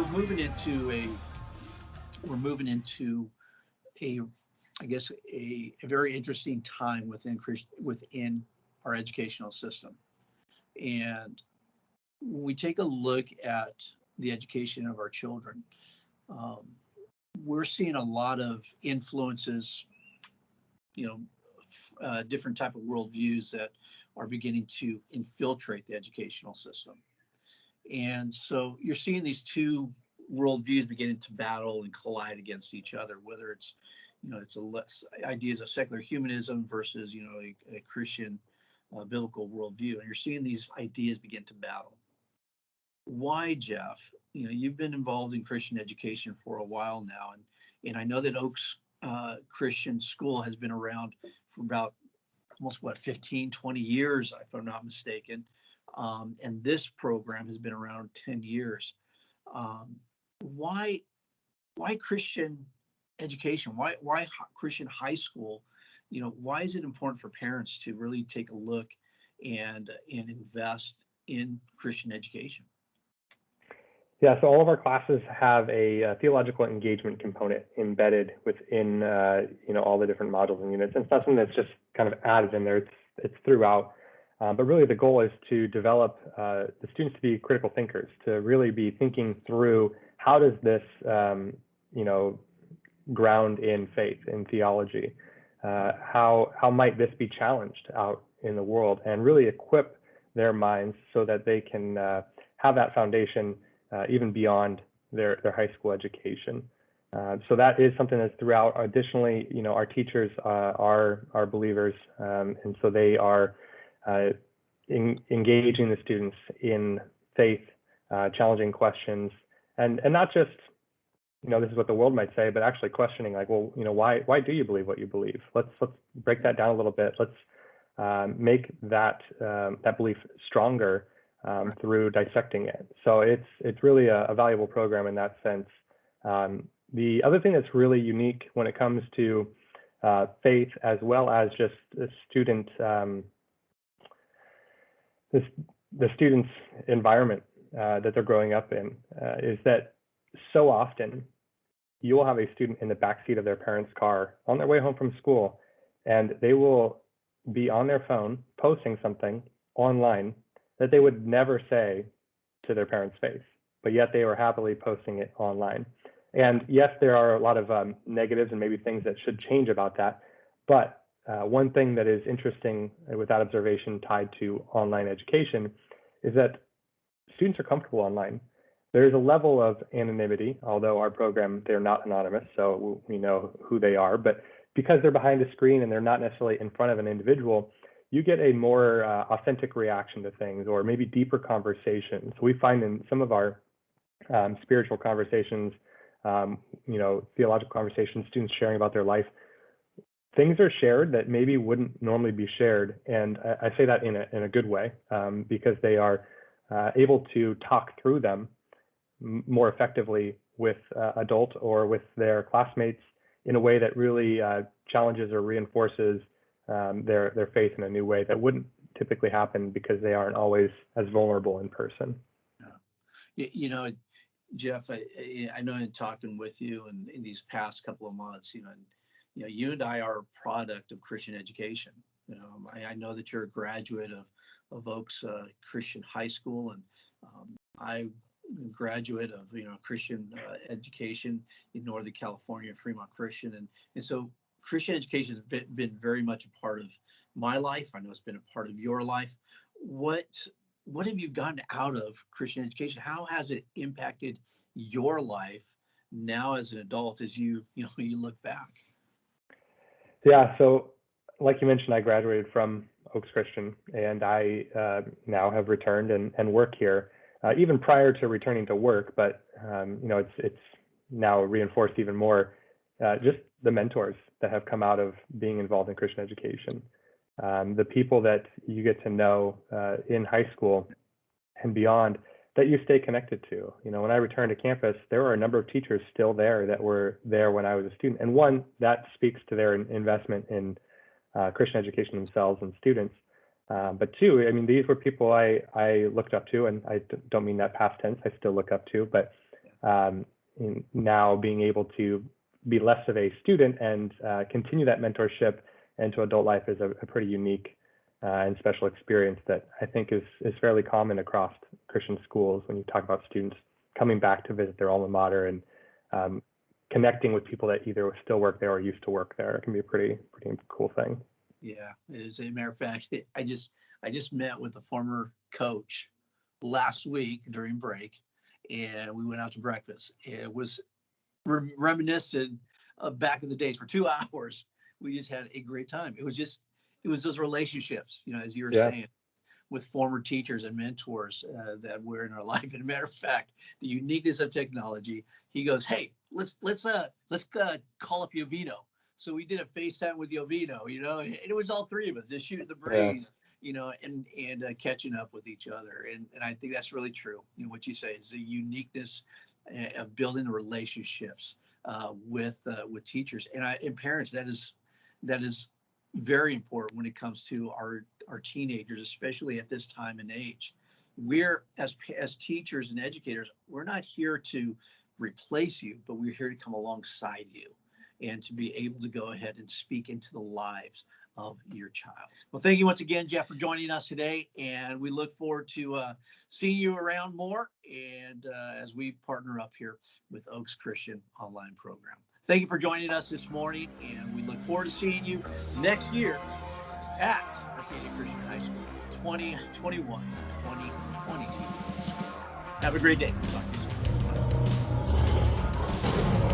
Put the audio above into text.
we're moving into a we're moving into a I guess a very interesting time within our educational system. And when we take a look at the education of our children, um, we're seeing a lot of influences, you know, different type of worldviews that are beginning to infiltrate the educational system. And so you're seeing these two worldviews beginning to battle and collide against each other, whether it's, it's a less ideas of secular humanism versus, a Christian biblical worldview. And you're seeing these ideas begin to battle. Why, Jeff? You've been involved in Christian education for a while now, and I know that Oaks Christian School has been around for about almost 15, 20 years, if I'm not mistaken. And this program has been around 10 years. Um, why Christian education? Why Christian high school? Why is it important for parents to really take a look and invest in Christian education? Yeah, so all of our classes have a theological engagement component embedded within all the different modules and units. And it's not something that's just kind of added in there. It's throughout. But really the goal is to develop the students to be critical thinkers, to really be thinking through how does this ground in faith, in theology, how might this be challenged out in the world, and really equip their minds so that they can have that foundation even beyond their high school education. So that is something that's throughout. Additionally, our teachers are believers, and so they are engaging the students in faith, challenging questions, and not just, this is what the world might say, but actually questioning, like, well, why do you believe what you believe? Let's break that down a little bit. Let's make that belief stronger through dissecting it. So it's really a valuable program in that sense. The other thing that's really unique when it comes to faith, as well as just the student, the student's environment that they're growing up in, is that so often you will have a student in the backseat of their parents' car on their way home from school, and they will be on their phone posting something online that they would never say to their parents' face, but yet they were happily posting it online. And yes, there are a lot of negatives and maybe things that should change about that. But one thing that is interesting with that observation tied to online education is that students are comfortable online. There's a level of anonymity, although our program, they're not anonymous, so we know who they are. But because they're behind a screen and they're not necessarily in front of an individual, you get a more authentic reaction to things, or maybe deeper conversations. We find in some of our spiritual conversations, theological conversations, students sharing about their life, things are shared that maybe wouldn't normally be shared. And I say that in a good way, because they are able to talk through them more effectively with adult or with their classmates in a way that really challenges or reinforces their faith in a new way that wouldn't typically happen because they aren't always as vulnerable in person. Yeah. Jeff, I know in talking with you and in these past couple of months, you and I are a product of Christian education. I know that you're a graduate of Oaks Christian High School, and I graduate of Christian education in Northern California, Fremont Christian, and so Christian education has been very much a part of my life. I know it's been a part of your life. What have you gotten out of Christian education? How has it impacted your life now as an adult, as you look back? Yeah, so like you mentioned, I graduated from Oaks Christian, and I now have returned and work here. Even prior to returning to work, but it's now reinforced even more. Just the mentors that have come out of being involved in Christian education, the people that you get to know in high school and beyond that you stay connected to. When I returned to campus, there were a number of teachers still there that were there when I was a student. And one, that speaks to their investment in Christian education themselves and students. But two, these were people I looked up to, and I don't mean that past tense, I still look up to, but now being able to be less of a student and continue that mentorship into adult life is a pretty unique and special experience that I think is fairly common across Christian schools when you talk about students coming back to visit their alma mater and connecting with people that either still work there or used to work there. It can be a pretty cool thing. Yeah, it is. As a matter of fact, I just met with a former coach last week during break, and we went out to breakfast. It was reminiscent of back in the days for 2 hours. We just had a great time. It was those relationships, as you were saying, with former teachers and mentors that were in our life. And a matter of fact, the uniqueness of technology, he goes, "Hey, let's call up Yovino." So we did a FaceTime with Yovino, and it was all three of us just shooting the breeze, and catching up with each other. And I think that's really true. What you say is the uniqueness of building relationships with teachers and parents. That is very important when it comes to our teenagers, especially at this time and age. We're as teachers and educators, we're not here to replace you, but we're here to come alongside you and to be able to go ahead and speak into the lives of your child. Well, thank you once again, Jeff, for joining us today, and we look forward to seeing you around more and as we partner up here with Oaks Christian Online Program. Thank you for joining us this morning, and we look forward to seeing you next year at Arcadia Christian High School 2021-2022. Have a great day. Talk to you soon.